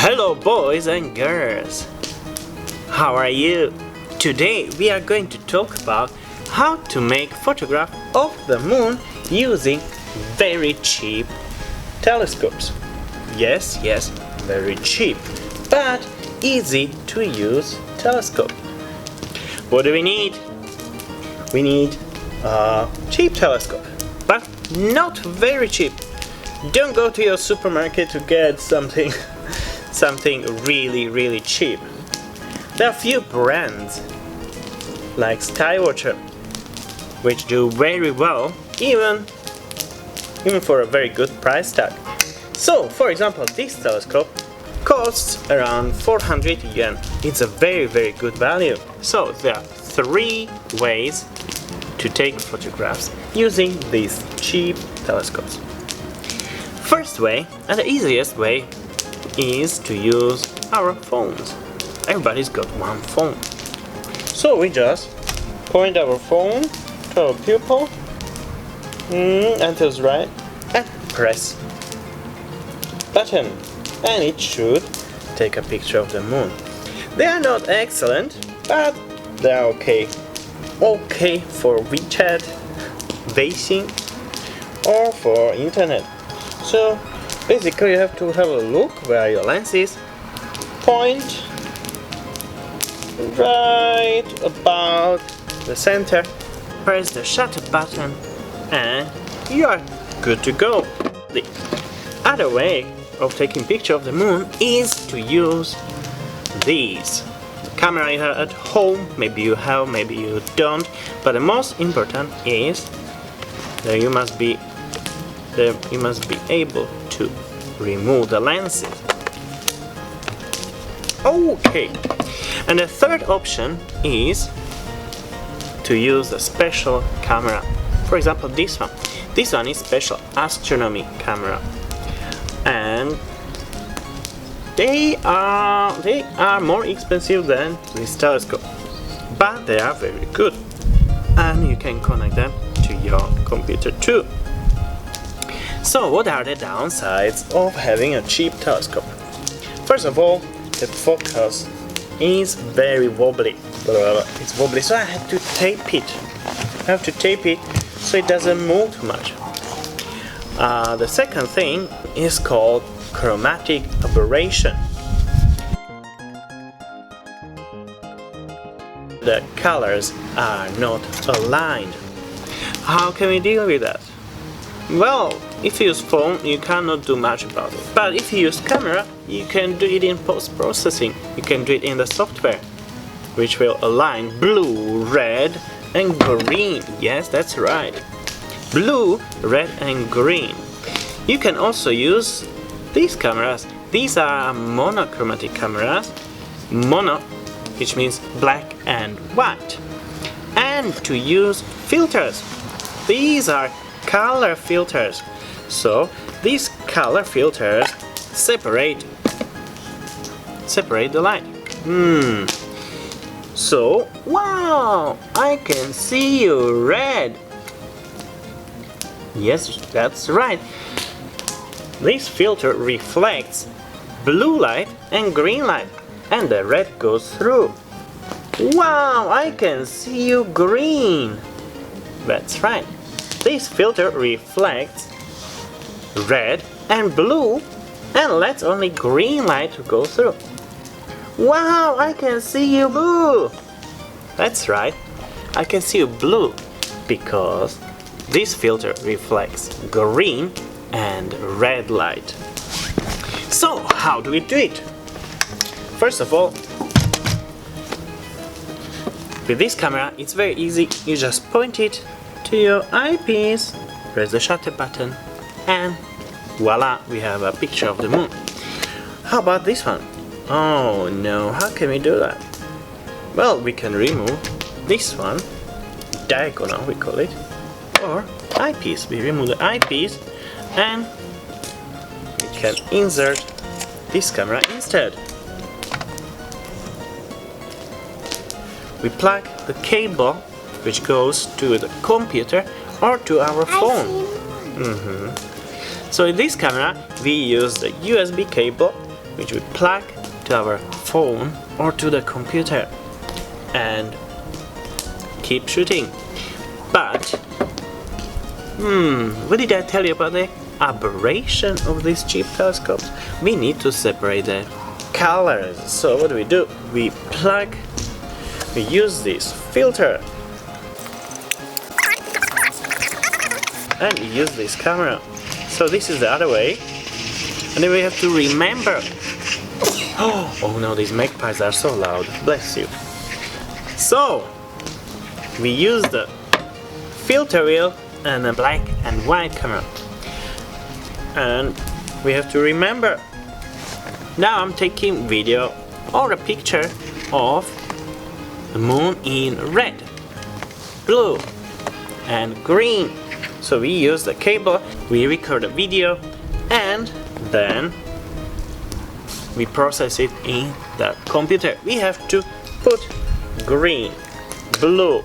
Hello boys and girls! How are you? Today we are going to talk about how to make photograph of the moon using very cheap telescopes. Yes, very cheap, but easy to use telescope. What do we need? We need a cheap telescope, but not very cheap. Don't go to your supermarket to get something really cheap. There are few brands like Skywatcher which do very well even for a very good price tag. So, for example, this telescope costs around 400 yen. It's a very good value. So there are three ways to take photographs using these cheap telescopes. First way, and the easiest way, is to use our phones. Everybody's got one phone. So we just point our phone to our pupil until it's right and press button, and it should take a picture of the moon. They are not excellent, but they are okay for WeChat, Weixin, or for internet. So basically you have to have a look where your lens is, point right about the center, press the shutter button, and you are good to go. The other way of taking picture of the moon is to use these. The camera you have at home, maybe you have, maybe you don't, but the most important is that you must be able to remove the lenses. Okay, and the third option is to use a special camera. For example, this one. This one is special astronomy camera, and they are more expensive than this telescope, but they are very good, and you can connect them to your computer too. So what are the downsides of having a cheap telescope? First of all, the focus is very wobbly. It's wobbly, so I have to tape it. So it doesn't move too much. The second thing is called chromatic aberration. The colors are not aligned. How can we deal with that? Well, if you use phone, you cannot do much about it. But if you use camera, you can do it in post-processing. You can do it in the software, which will align blue, red, and green. Yes, that's right. Blue, red, and green. You can also use these cameras. These are monochromatic cameras. Mono, which means black and white. And to use filters. These are color filters. So these color filters separate the light. So, wow, I can see you red. Yes, that's right. This filter reflects blue light and green light, and the red goes through. Wow, I can see you green. That's right. This filter reflects red and blue and lets only green light go through. Wow, I can see you blue. That's right, I can see you blue because this filter reflects green and red light. So how do we do it? First of all, with this camera it's very easy. You just point it to your eyepiece, press the shutter button, and voila, we have a picture of the moon. How about this one? Oh no, how can we do that? Well, we can remove this one, diagonal we call it, or eyepiece. We remove the eyepiece and we can insert this camera instead. We plug the cable which goes to the computer or to our phone. So in this camera we use the USB cable which we plug to our phone or to the computer and keep shooting. But what did I tell you about the aberration of these cheap telescopes? We need to separate the colors. So what do? We use this filter and we use this camera. So this is the other way, and then we have to remember. Oh no, these magpies are so loud, bless you. So we use the filter wheel and a black and white camera, and we have to remember. Now I'm taking video or a picture of the moon in red, blue and green. So we use the cable, we record a video, and then we process it in the computer. We have to put green, blue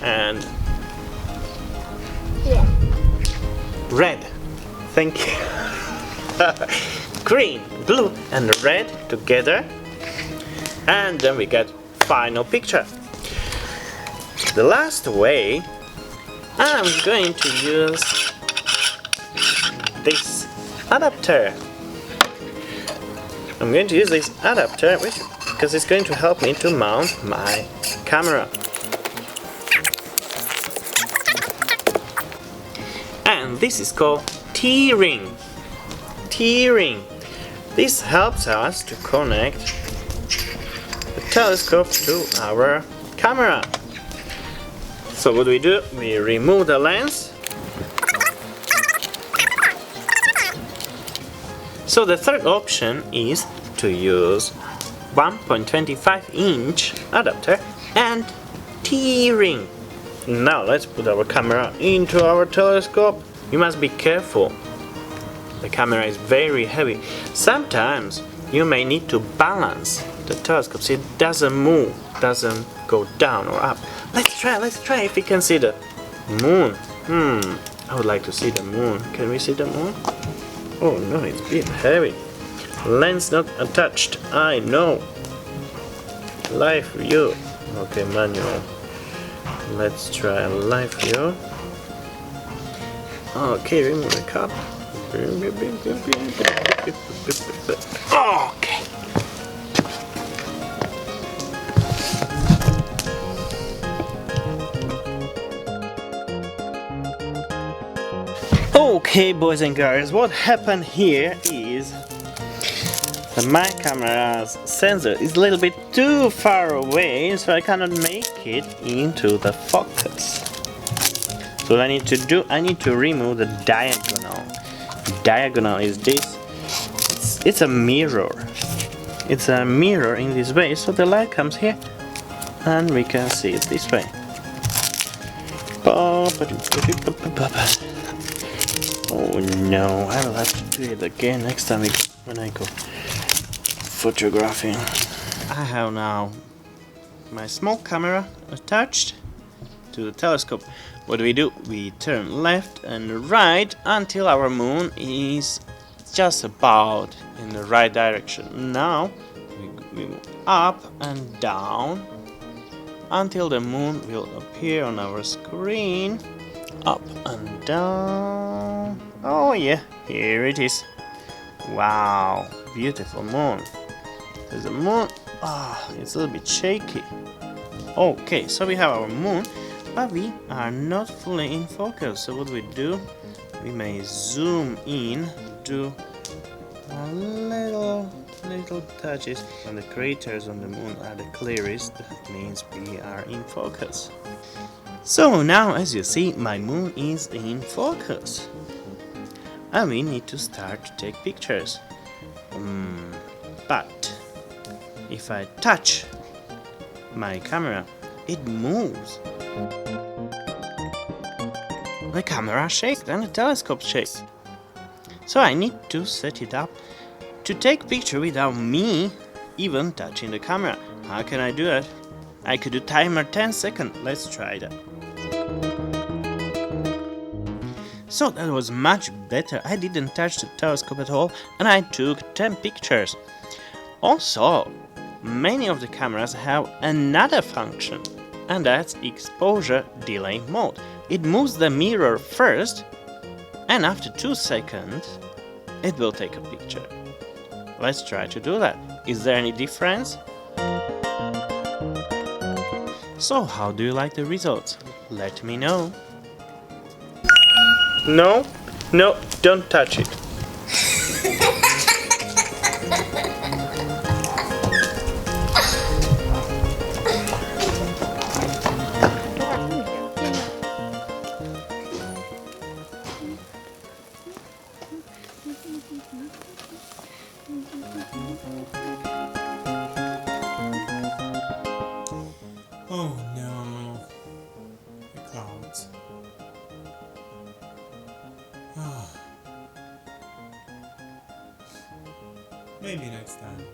and red. Thank you. Green, blue and red together, and then we get final picture. The last way, I'm going to use this adapter. I'm going to use this adapter because it's going to help me to mount my camera. And this is called T-ring. T-ring. This helps us to connect the telescope to our camera. So what do? We remove the lens. So the third option is to use 1.25 inch adapter and T-ring. Now let's put our camera into our telescope. You must be careful. The camera is very heavy. Sometimes you may need to balance the telescope so it doesn't move, doesn't go down or up. Let's try if we can see the moon. I would like to see the moon. Can we see the moon? Oh no, it's a bit heavy. Lens not attached. I know. Live view. Okay, manual. Let's try live view. Okay, remove the cup. Okay. Okay, boys and girls, what happened here is that my camera's sensor is a little bit too far away, so I cannot make it into the focus. So what I need to do, I need to remove the diagonal. Diagonal is this. It's a mirror. It's a mirror in this way, so the light comes here and we can see it this way. Oh no, I will have to do it again next time when I go photographing. I have now my small camera attached to the telescope. What do? We turn left and right until our moon is just about in the right direction. Now we move up and down until the moon will appear on our screen. Up and down. Oh yeah, here it is. Wow, beautiful moon. There's a moon. It's a little bit shaky. Okay, so we have our moon, but we are not fully in focus. So what do? We may zoom in, do a little touches. When the craters on the moon are the clearest, that means we are in focus. So now, as you see, my moon is in focus. And we need to start to take pictures. But if I touch my camera, it moves. The camera shakes and the telescope shakes. So I need to set it up to take picture without me even touching the camera. How can I do that? I could do timer 10 seconds. Let's try that. So that was much better. I didn't touch the telescope at all and I took 10 pictures. Also, many of the cameras have another function, and that's exposure delay mode. It moves the mirror first, and after 2 seconds, it will take a picture. Let's try to do that. Is there any difference? So how do you like the results? Let me know. No, don't touch it. Oh no, the clouds. Ah. Maybe next time.